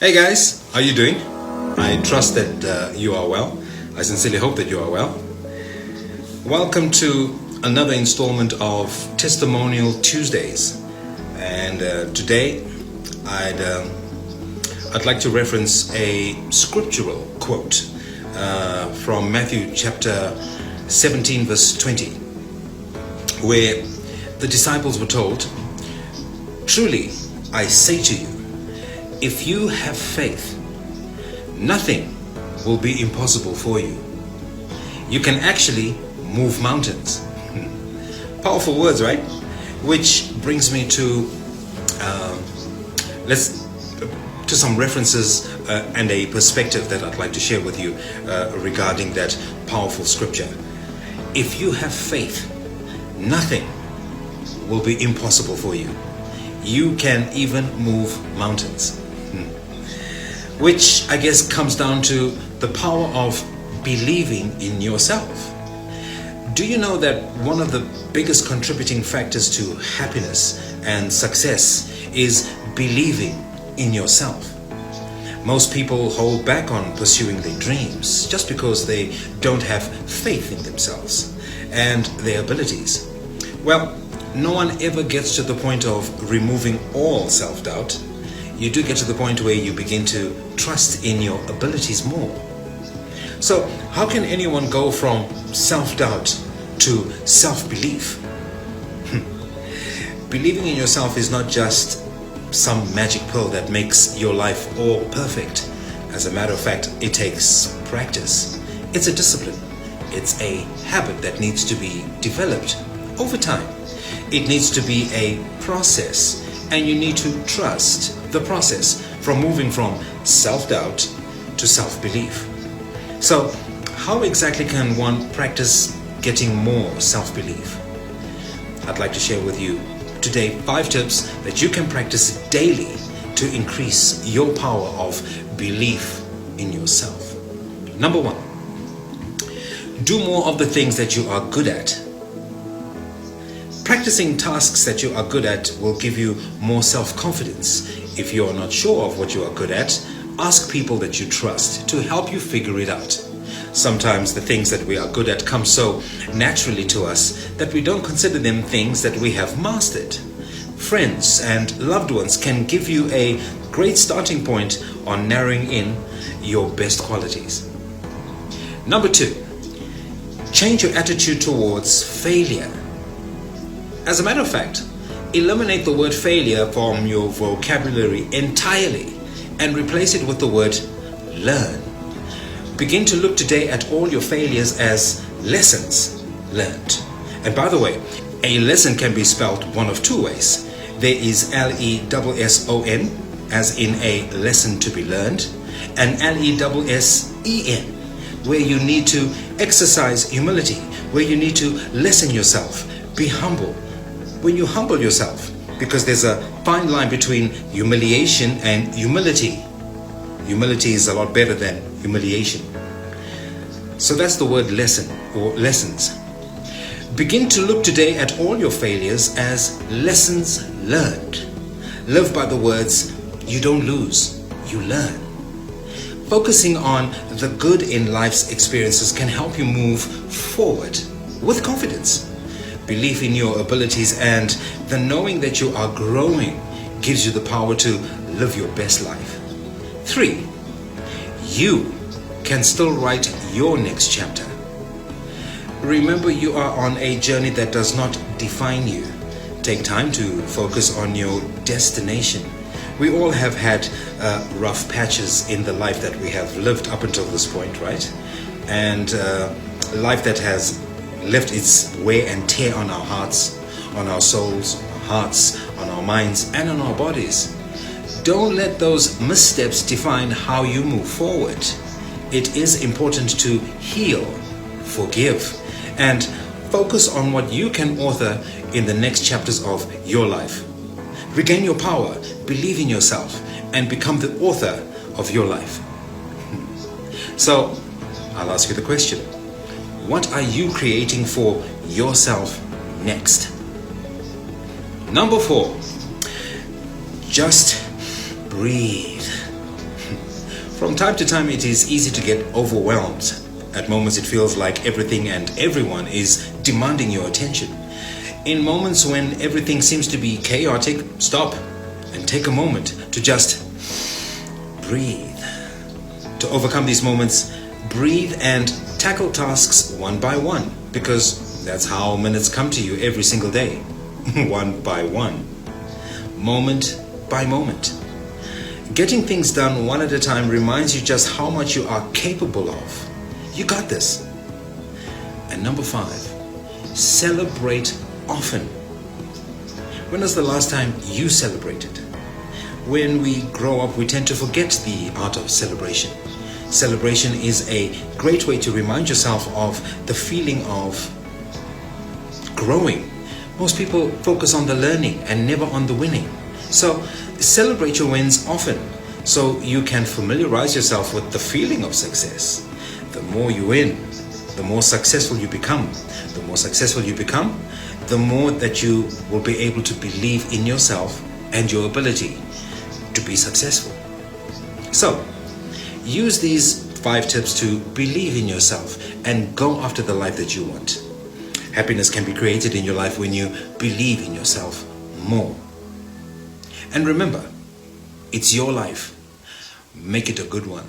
Hey guys, how you doing? I trust that you are well. I sincerely hope that you are well. Welcome to another installment of Testimonial Tuesdays. And today I'd like to reference a scriptural quote from Matthew chapter 17 verse 20, where the disciples were told, "Truly I say to you, if you have faith, nothing will be impossible for you." You can actually move mountains. Powerful words, right? Which brings me to some references and a perspective that I'd like to share with you regarding that powerful scripture. If you have faith, nothing will be impossible for you. You can even move mountains. Which I guess comes down to the power of believing in yourself. Do you know that one of the biggest contributing factors to happiness and success is believing in yourself? Most people hold back on pursuing their dreams just because they don't have faith in themselves and their abilities. Well, no one ever gets to the point of removing all self-doubt. You do get to the point where you begin to trust in your abilities more. So how can anyone go from self-doubt to self-belief? Believing in yourself is not just some magic pill that makes your life all perfect. As a matter of fact, it takes practice. It's a discipline. It's a habit that needs to be developed over time. It needs to be a process, and you need to trust the process from moving from self-doubt to self-belief. So, how exactly can one practice getting more self-belief? I'd like to share with you today 5 tips that you can practice daily to increase your power of belief in yourself. Number 1, do more of the things that you are good at. Practicing tasks that you are good at will give you more self-confidence. If you are not sure of what you are good at, ask people that you trust to help you figure it out. Sometimes the things that we are good at come so naturally to us that we don't consider them things that we have mastered. Friends and loved ones can give you a great starting point on narrowing in your best qualities. Number 2, change your attitude towards failure. As a matter of fact, eliminate the word failure from your vocabulary entirely and replace it with the word learn. Begin to look today at all your failures as lessons learned. And by the way, a lesson can be spelled one of 2 ways. There is L-E-S-S-O-N, as in a lesson to be learned, and L-E-S-S-E-N, where you need to exercise humility, where you need to lessen yourself, be humble. When you humble yourself, because there's a fine line between humiliation and humility. Humility is a lot better than humiliation. So that's the word lesson or lessons. Begin to look today at all your failures as lessons learned. Live by the words, you don't lose, you learn. Focusing on the good in life's experiences can help you move forward with confidence. Belief in your abilities and the knowing that you are growing gives you the power to live your best life. 3, you can still write your next chapter. Remember, you are on a journey that does not define you. Take time to focus on your destination. We all have had rough patches in the life that we have lived up until this point, right? And life that has left its wear and tear on our hearts, on our souls, our hearts, on our minds, and on our bodies. Don't let those missteps define how you move forward. It is important to heal, forgive, and focus on what you can author in the next chapters of your life. Regain your power, believe in yourself, and become the author of your life. So, I'll ask you the question. What are you creating for yourself next? Number 4, just breathe. From time to time, it is easy to get overwhelmed. At moments, it feels like everything and everyone is demanding your attention. In moments when everything seems to be chaotic, stop and take a moment to just breathe. To overcome these moments, breathe and tackle tasks one by one, because that's how minutes come to you every single day. One by one. Moment by moment. Getting things done one at a time reminds you just how much you are capable of. You got this. And number 5, celebrate often. When was the last time you celebrated? When we grow up, we tend to forget the art of celebration. Celebration is a great way to remind yourself of the feeling of growing. Most people focus on the learning and never on the winning. So celebrate your wins often so you can familiarize yourself with the feeling of success. The more you win, the more successful you become. The more successful you become, the more that you will be able to believe in yourself and your ability to be successful. So, use these 5 tips to believe in yourself and go after the life that you want. Happiness can be created in your life when you believe in yourself more. And remember, it's your life. Make it a good one.